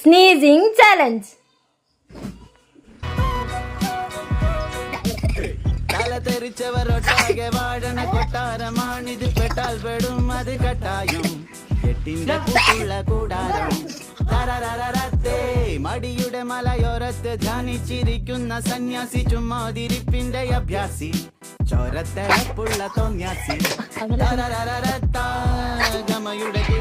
Sneezing challenge. തല തെറിച്ചവരൊട്ടാകെ വാഴണ കൊട്ടാരമാണിത്. പെട്ടാൽ പെടും അത് കട്ടായും. കെട്ടിന്റെ കൂട്ടുള്ള കൂടാരം. തരരരരത്തേ മടിയുടെ മലയോരത്ത് ധ്യാനിച്ചിരിക്കുന്ന സന്യാസി. ചുമ്മാതിരിപ്പിന്റെ അഭ്യാസി. ചോരത്തിളപ്പുള്ള തോന്യാസി. തരരരരത്താ ഗമയുടെ